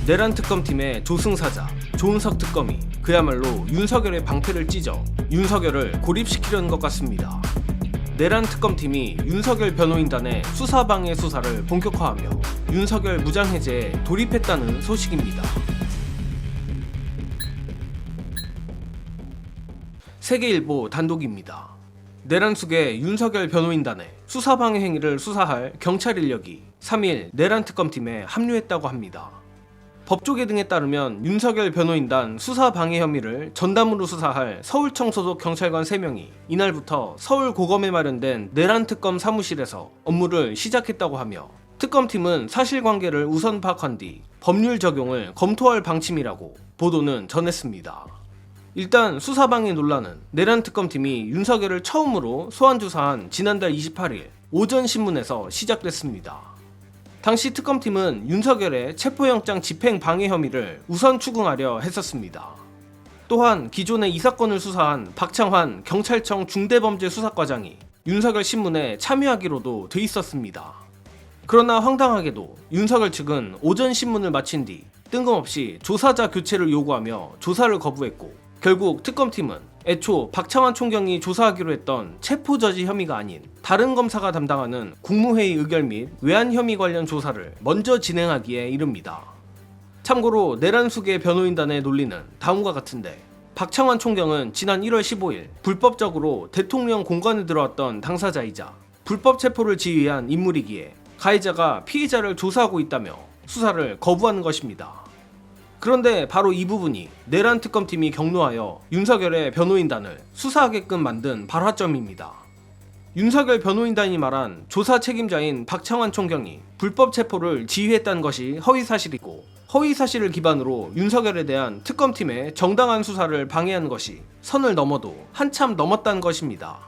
내란 특검팀의 조승사자 조은석 특검이 그야말로 윤석열의 방패를 찢어 윤석열을 고립시키려는 것 같습니다. 내란 특검팀이 윤석열 변호인단의 수사방해 수사를 본격화하며 윤석열 무장해제에 돌입했다는 소식입니다. 세계일보 단독입니다. 내란숙의 윤석열 변호인단의 수사방해 행위를 수사할 경찰 인력이 3일 내란 특검팀에 합류했다고 합니다. 법조계 등에 따르면 윤석열 변호인단 수사방해 혐의를 전담으로 수사할 서울청 소속 경찰관 3명이 이날부터 서울 고검에 마련된 내란특검 사무실에서 업무를 시작했다고 하며 특검팀은 사실관계를 우선 파악한 뒤 법률 적용을 검토할 방침이라고 보도는 전했습니다. 일단 수사방해 논란은 내란특검팀이 윤석열을 처음으로 소환조사한 지난달 28일 오전 신문에서 시작됐습니다. 당시 특검팀은 윤석열의 체포영장 집행 방해 혐의를 우선 추궁하려 했었습니다. 또한 기존에 이 사건을 수사한 박창환 경찰청 중대범죄수사과장이 윤석열 신문에 참여하기로도 돼 있었습니다. 그러나 황당하게도 윤석열 측은 오전 신문을 마친 뒤 뜬금없이 조사자 교체를 요구하며 조사를 거부했고, 결국 특검팀은 애초 박창환 총경이 조사하기로 했던 체포저지 혐의가 아닌 다른 검사가 담당하는 국무회의 의결 및 외환 혐의 관련 조사를 먼저 진행하기에 이릅니다. 참고로 내란숙의 변호인단의 논리는 다음과 같은데, 박창환 총경은 지난 1월 15일 불법적으로 대통령 공간에 들어왔던 당사자이자 불법 체포를 지휘한 인물이기에 가해자가 피의자를 조사하고 있다며 수사를 거부하는 것입니다. 그런데 바로 이 부분이 내란 특검팀이 경로하여 윤석열의 변호인단을 수사하게끔 만든 발화점입니다. 윤석열 변호인단이 말한 조사 책임자인 박창환 총경이 불법 체포를 지휘했다는 것이 허위사실이고, 허위사실을 기반으로 윤석열에 대한 특검팀의 정당한 수사를 방해한 것이 선을 넘어도 한참 넘었다는 것입니다.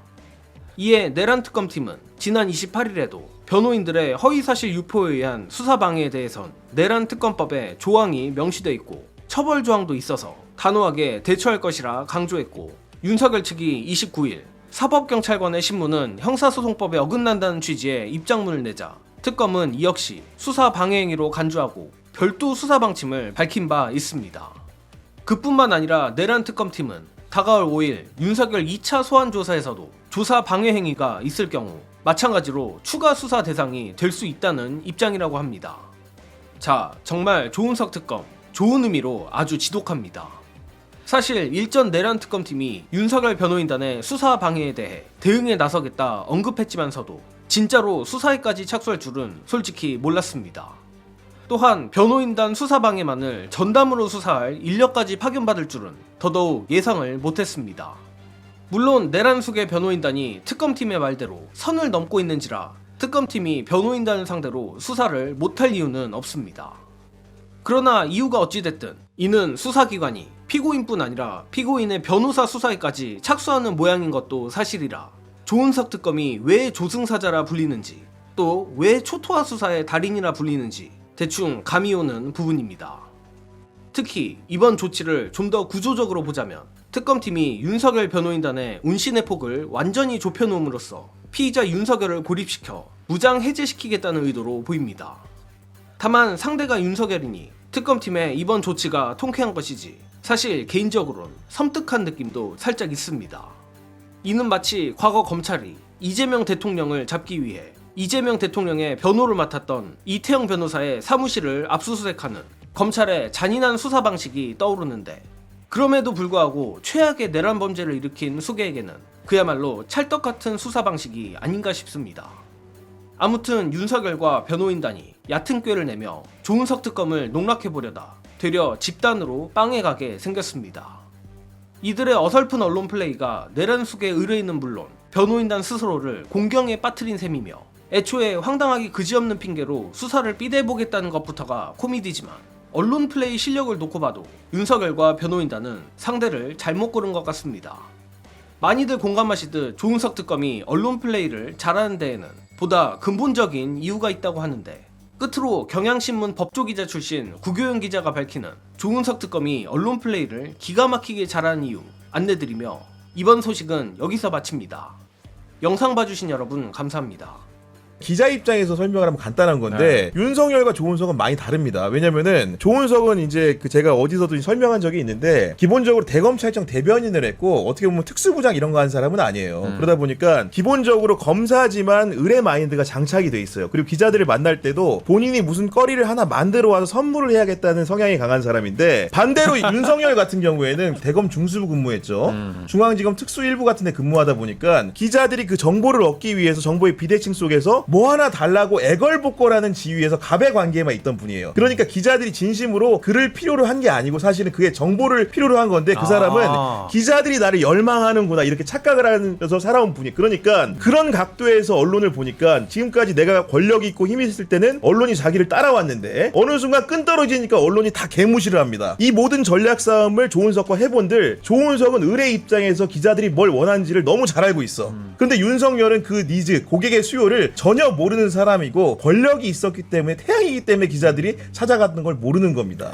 이에 내란 특검팀은 지난 28일에도 변호인들의 허위사실 유포에 의한 수사방해에 대해선 내란 특검법에 조항이 명시되어 있고 처벌 조항도 있어서 단호하게 대처할 것이라 강조했고, 윤석열 측이 29일 사법경찰관의 신문은 형사소송법에 어긋난다는 취지의 입장문을 내자 특검은 이 역시 수사방해 행위로 간주하고 별도 수사 방침을 밝힌 바 있습니다. 그뿐만 아니라 내란 특검팀은 다가올 5일 윤석열 2차 소환조사에서도 조사 방해 행위가 있을 경우 마찬가지로 추가 수사 대상이 될 수 있다는 입장이라고 합니다. 자, 정말 조은석 특검, 좋은 의미로 아주 지독합니다. 사실 일전 내란 특검팀이 윤석열 변호인단의 수사 방해에 대해 대응에 나서겠다 언급했지만서도 진짜로 수사에까지 착수할 줄은 솔직히 몰랐습니다. 또한 변호인단 수사방해만을 전담으로 수사할 인력까지 파견받을 줄은 더더욱 예상을 못했습니다. 물론 내란숙의 변호인단이 특검팀의 말대로 선을 넘고 있는지라 특검팀이 변호인단을 상대로 수사를 못할 이유는 없습니다. 그러나 이유가 어찌됐든 이는 수사기관이 피고인뿐 아니라 피고인의 변호사 수사에까지 착수하는 모양인 것도 사실이라 조은석 특검이 왜 조승사자라 불리는지, 또 왜 초토화 수사의 달인이라 불리는지 대충 감이 오는 부분입니다. 특히 이번 조치를 좀 더 구조적으로 보자면 특검팀이 윤석열 변호인단의 운신의 폭을 완전히 좁혀놓음으로써 피의자 윤석열을 고립시켜 무장 해제시키겠다는 의도로 보입니다. 다만 상대가 윤석열이니 특검팀의 이번 조치가 통쾌한 것이지 사실 개인적으론 섬뜩한 느낌도 살짝 있습니다. 이는 마치 과거 검찰이 이재명 대통령을 잡기 위해 이재명 대통령의 변호를 맡았던 이태영 변호사의 사무실을 압수수색하는 검찰의 잔인한 수사 방식이 떠오르는데, 그럼에도 불구하고 최악의 내란 범죄를 일으킨 수괴에게는 그야말로 찰떡같은 수사 방식이 아닌가 싶습니다. 아무튼 윤석열과 변호인단이 얕은 꾀를 내며 조은석 특검을 농락해보려다 되려 집단으로 빵에 가게 생겼습니다. 이들의 어설픈 언론 플레이가 내란 속의 의뢰인은 물론 변호인단 스스로를 공경에 빠뜨린 셈이며, 애초에 황당하기 그지없는 핑계로 수사를 삐대보겠다는 것부터가 코미디지만 언론 플레이 실력을 놓고 봐도 윤석열과 변호인단은 상대를 잘못 고른 것 같습니다. 많이들 공감하시듯 조은석 특검이 언론 플레이를 잘하는 데에는 보다 근본적인 이유가 있다고 하는데, 끝으로 경향신문 법조기자 출신 구교영 기자가 밝히는 조은석 특검이 언론 플레이를 기가 막히게 잘하는 이유 안내드리며 이번 소식은 여기서 마칩니다. 영상 봐주신 여러분 감사합니다. 기자 입장에서 설명을 하면 간단한 건데 윤석열과 조은석은 많이 다릅니다. 왜냐면은 조은석은 이제 제가 어디서도 설명한 적이 있는데 기본적으로 대검찰청 대변인을 했고 어떻게 보면 특수부장 이런 거 한 사람은 아니에요. 그러다 보니까 기본적으로 검사지만 의뢰 마인드가 장착이 돼 있어요. 그리고 기자들을 만날 때도 본인이 무슨 거리를 하나 만들어 와서 선물을 해야겠다는 성향이 강한 사람인데 반대로 윤석열 같은 경우에는 대검 중수부 근무했죠. 중앙지검 특수일부 같은 데 근무하다 보니까 기자들이 그 정보를 얻기 위해서 정보의 비대칭 속에서 뭐 하나 달라고 애걸복걸하는 지위에서 갑의 관계에만 있던 분이에요. 그러니까 기자들이 진심으로 글을 필요로 한 게 아니고 사실은 그게 정보를 필요로 한 건데 그 사람은 기자들이 나를 열망하는구나 이렇게 착각을 하면서 살아온 분이. 그러니까 그런 각도에서 언론을 보니까 지금까지 내가 권력이 있고 힘이 있을 때는 언론이 자기를 따라왔는데 어느 순간 끈 떨어지니까 언론이 다 개무시를 합니다. 이 모든 전략 싸움을 조은석과 해본들 조은석은 의뢰 입장에서 기자들이 뭘 원하는지를 너무 잘 알고 있어. 근데 윤석열은 그 니즈 고객의 수요를 전혀 모르는 사람이고 권력이 있었기 때문에 태양이기 때문에 기자들이 찾아갔던 걸 모르는 겁니다.